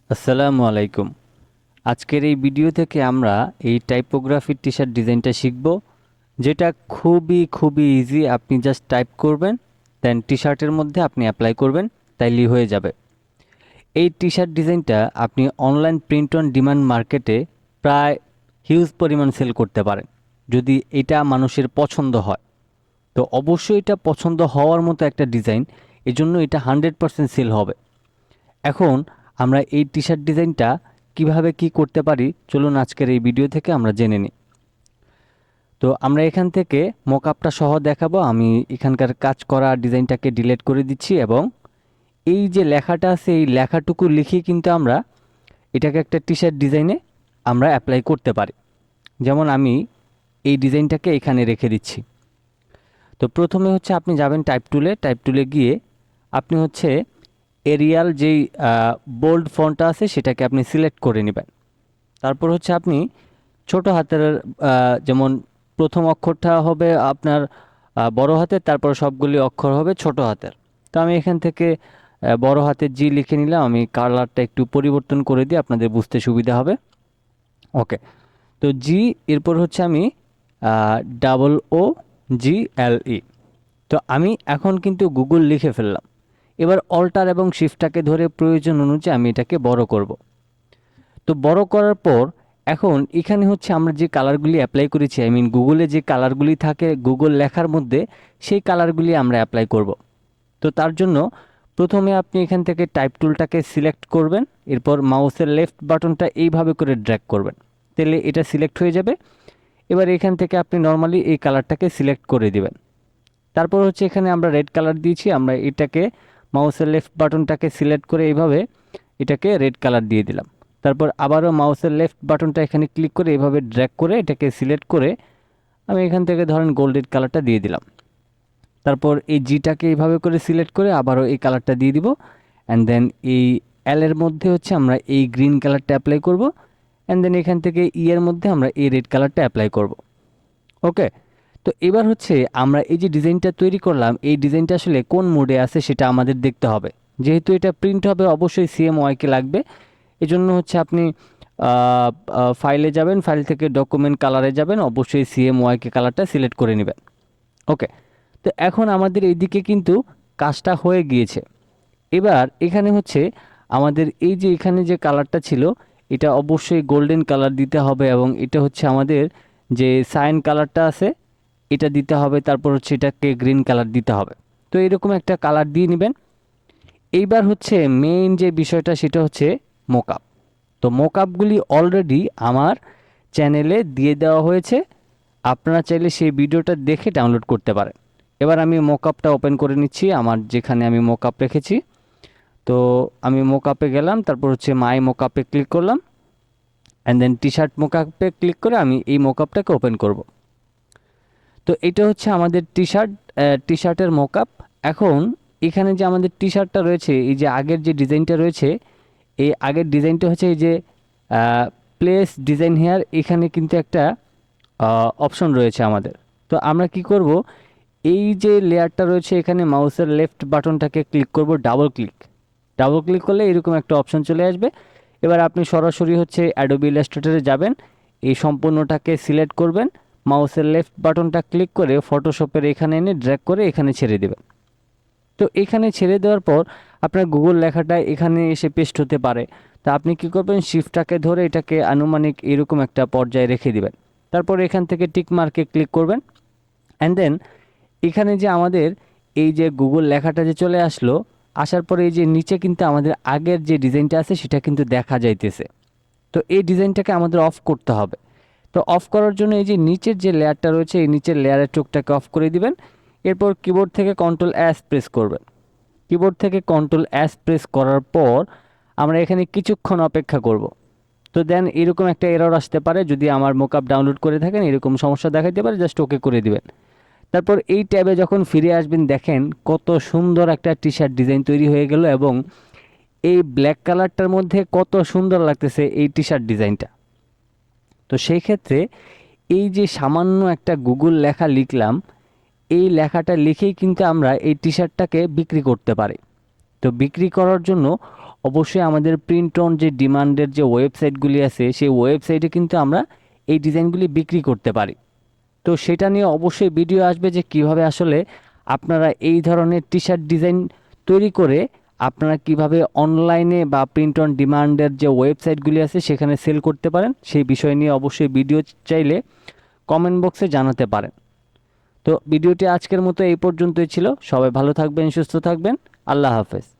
আসসালামু আলাইকুম। আজকের এই ভিডিও থেকে আমরা এই টাইপোগ্রাফি টি শার্ট ডিজাইনটা শিখব, যেটা খুবই ইজি। আপনি জাস্ট টাইপ করবেন, দেন টি শার্টের মধ্যে আপনি অ্যাপ্লাই করবেন, তাইলেই হয়ে যাবে। এই টি শার্ট ডিজাইনটা আপনি অনলাইন প্রিন্ট অন ডিমান্ড মার্কেটে প্রায় হিউজ পরিমাণ সেল করতে পারেন, যদি এটা মানুষের পছন্দ হয়। তো অবশ্যই এটা পছন্দ হওয়ার মতো একটা ডিজাইন, এজন্য এটা 100% সেল হবে। এখন আমরা এই টি শার্ট ডিজাইনটা কিভাবে কি করতে পারি, চলুন আজকের এই ভিডিও থেকে আমরা জেনে নিই। তো আমরা এখান থেকে মকআপটা সহ দেখাবো। আমি এখানকার কাজ করা ডিজাইনটাকে ডিলিট করে দিচ্ছি এবং এই যে লেখাটা আছে এই লেখাটুকু লিখে কিন্তু আমরা এটাকে একটা টি শার্ট ডিজাইনে আমরা অ্যাপ্লাই করতে পারি। যেমন আমি এই ডিজাইনটাকে এখানে রেখে দিচ্ছি। তো প্রথমে হচ্ছে আপনি যাবেন টাইপ টুলে গিয়ে আপনি হচ্ছে এরিয়াল যেই বোল্ড ফন্টটা আছে সেটাকে আপনি সিলেক্ট করে নেবেন। তারপর হচ্ছে আপনি ছোট হাতের যেমন প্রথম অক্ষরটা হবে আপনার বড় হাতের, তারপর সবগুলি অক্ষর হবে ছোট হাতের। তো আমি এখান থেকে বড় হাতের জি লিখে নিলাম। আমি কালারটা একটু পরিবর্তন করে দিই, আপনাদের বুঝতে সুবিধা হবে। ওকে, তো জি, এরপর হচ্ছে আমি ডাবল ও জি এল ই। তো আমি এখন কিন্তু গুগল লিখে ফেললাম। এবার অল্টার এবং শিফটটাকে ধরে প্রয়োজন অনুযায়ী আমি এটাকে বড় করব। তো বড় করার পর এখন এখানে হচ্ছে আমরা যে কালারগুলি অ্যাপ্লাই করেছি, আই মিন গুগলে যে কালারগুলি থাকে গুগল লেখার মধ্যে, সেই কালারগুলি আমরা অ্যাপ্লাই করব। তো তার জন্য প্রথমে আপনি এখান থেকে টাইপ টুলটাকে সিলেক্ট করবেন, এরপর মাউসের লেফট বাটনটা এইভাবে করে ড্র্যাগ করবেন, তাহলে এটা সিলেক্ট হয়ে যাবে। এবার এখান থেকে আপনি নর্মালি এই কালারটাকে সিলেক্ট করে দিবেন। তারপর হচ্ছে এখানে আমরা রেড কালার দিয়েছি, আমরা এটাকে মাউসের লেফট বাটনটাকে সিলেক্ট করে এইভাবে এটাকে রেড কালার দিয়ে দিলাম। তারপর আবারও মাউসের লেফট বাটনটা এখানে ক্লিক করে এইভাবে ড্র্যাগ করে এটাকে সিলেক্ট করে আমি এখান থেকে ধরেন গোল্ডেন কালারটা দিয়ে দিলাম। তারপর এই জিটাকে এইভাবে করে সিলেক্ট করে আবারও এই কালারটা দিয়ে দিব। অ্যান্ড দেন এই এল এর মধ্যে হচ্ছে আমরা এই গ্রিন কালারটা অ্যাপ্লাই করব। অ্যান্ড দেন এখান থেকে ই এর মধ্যে আমরা এই রেড কালারটা অ্যাপ্লাই করব। ওকে, তো এবার হচ্ছে আমরা এই যে ডিজাইনটা তৈরি করলাম, এই ডিজাইনটা আসলে কোন মোডে আছে সেটা আমাদের দেখতে হবে। যেহেতু এটা প্রিন্ট হবে অবশ্যই সিএমওয়াইকে লাগবে। এজন্য হচ্ছে আপনি ফাইলে যাবেন, ফাইল থেকে ডকুমেন্ট কালারে যাবেন, অবশ্যই সিএমওয়াইকে কালারটা সিলেক্ট করে নেবেন। ওকে, তো এখন আমাদের এইদিকে কিন্তু কাজটা হয়ে গিয়েছে। এবার এখানে হচ্ছে আমাদের এই যে এখানে যে কালারটা ছিল এটা অবশ্যই গোল্ডেন কালার দিতে হবে এবং এটা হচ্ছে আমাদের যে সাইন কালারটা আছে এটা দিতে হবে। তারপর হচ্ছে এটাকে গ্রিন কালার দিতে হবে। তো এরকম একটা কালার দিয়ে নেবেন। এইবার হচ্ছে মেইন যে বিষয়টা সেটা হচ্ছে মোকআপ। তো মোকআপগুলি অলরেডি আমার চ্যানেলে দিয়ে দেওয়া হয়েছে, আপনারা চাইলে সেই ভিডিওটা দেখে ডাউনলোড করতে পারেন। এবার আমি মোকআপটা ওপেন করে নিচ্ছি আমার যেখানে আমি মোকআপ রেখেছি। তো আমি মোকআপে গেলাম, তারপর হচ্ছে মাই মোকআপে ক্লিক করলাম, অ্যান্ড দেন টি শার্ট মোকআপে ক্লিক করে আমি এই মোকআপটাকে ওপেন করব। তো এটা হচ্ছে আমাদের টি শার্টের মোকআপ। এখন এখানে যে আমাদের টি শার্টটা রয়েছে, এই যে আগের যে ডিজাইনটা রয়েছে, এই আগের ডিজাইনটা হচ্ছে এই যে প্লেস ডিজাইন হেয়ার, এখানে কিন্তু একটা অপশন রয়েছে আমাদের। তো আমরা কি করব, এই যে লেয়ারটা রয়েছে এখানে মাউসের লেফট বাটনটাকে ক্লিক করব, ডাবল ক্লিক করলে এরকম একটা অপশন চলে আসবে। এবার আপনি সরাসরি হচ্ছে অ্যাডোবি ইলাস্ট্রেটরে যাবেন, এই সম্পূর্ণটাকে সিলেক্ট করবেন, মাউসের লেফট বাটনটা ক্লিক করে ফটোশপের এখানে এনে ড্র্যাগ করে এখানে ছেড়ে দেবেন। তো এখানে ছেড়ে দেওয়ার পর আপনার গুগল লেখাটা এখানে এসে পেস্ট হতে পারে। তা আপনি কি করবেন, শিফটটাকে ধরে এটাকে আনুমানিক এরকম একটা পর্যায়ে রেখে দিবেন। তারপর এখান থেকে টিক মার্কে ক্লিক করবেন। অ্যান্ড দেন এখানে যে আমাদের এই যে গুগল লেখাটা যে চলে আসলো, আসার পরে এই যে নিচে কিন্তু আমাদের আগের যে ডিজাইনটা আছে সেটা কিন্তু দেখা যাইতেছে। তো এই ডিজাইনটাকে আমাদের অফ করতে হবে। তো অফ করার জন্য এই যে নিচের যে লেয়ারটা রয়েছে এই নিচের লেয়ারের চোখটাকে অফ করে দিবেন। এরপর কিবোর্ড থেকে কন্ট্রোল এস প্রেস করবেন। কিবোর্ড থেকে কন্ট্রোল এস প্রেস করার পর আমরা এখানে কিছুক্ষণ অপেক্ষা করব। তো দেন এরকম একটা এরর আসতে পারে, যদি আমার মোকআপ ডাউনলোড করে থাকেন এরকম সমস্যা দেখাইতে পারে, জাস্ট ওকে করে দিবেন। তারপর এই ট্যাবে যখন ফিরে আসবেন দেখেন কত সুন্দর একটা টি শার্ট ডিজাইন তৈরি হয়ে গেল এবং এই ব্ল্যাক কালারটার মধ্যে কত সুন্দর লাগতেছে এই টি শার্ট ডিজাইনটা। তো সেই ক্ষেত্রে এই যে সামান্য একটা গুগল লেখা লিখলাম, এই লেখাটা লিখেই কিন্তু আমরা এই টি শার্টটাকে বিক্রি করতে পারি। তো বিক্রি করার জন্য অবশ্যই আমাদের প্রিন্ট অন যে ডিমান্ডের যে ওয়েবসাইটগুলি আছে সেই ওয়েবসাইটে কিন্তু আমরা এই ডিজাইনগুলি বিক্রি করতে পারি। তো সেটা নিয়ে অবশ্যই ভিডিও আসবে যে কিভাবে আসলে আপনারা এই ধরনের টি শার্ট ডিজাইন তৈরি করে আপনারা কিভাবে অনলাইনে বা প্রিন্ট অন ডিমান্ডের যে ওয়েবসাইটগুলি আছে সেখানে সেল করতে পারেন, সেই বিষয় নিয়ে অবশ্যই ভিডিও চাইলে কমেন্ট বক্সে জানাতে পারেন। তো ভিডিওটি আজকের মতো এই পর্যন্তই ছিল। সবাই ভালো থাকবেন, সুস্থ থাকবেন। আল্লাহ হাফেজ।